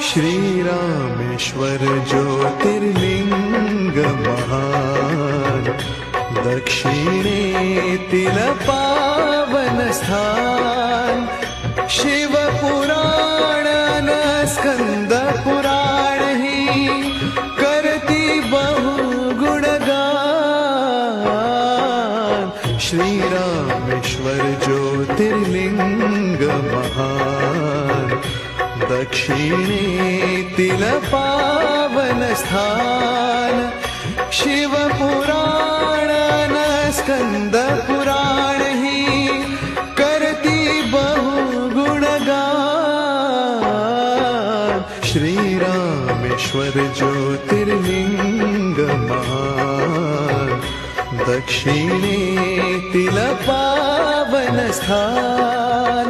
श्रीरामेश्वर ज्योतिर्लिंग महान, दक्षिणेतील पावन स्थान। शिवपुराण न स्कंद पुराण ही करती बहु गुणगान। श्रीरामेश्वर ज्योतिर्लिंग महान, दक्षिणेतील पावन स्थान। शिवपुराण न स्कंद पुराण ही करती बहु गुणगान। श्रीरामेश्वर ज्योतिर्लिंग महान, दक्षिणेतील पावन स्थान।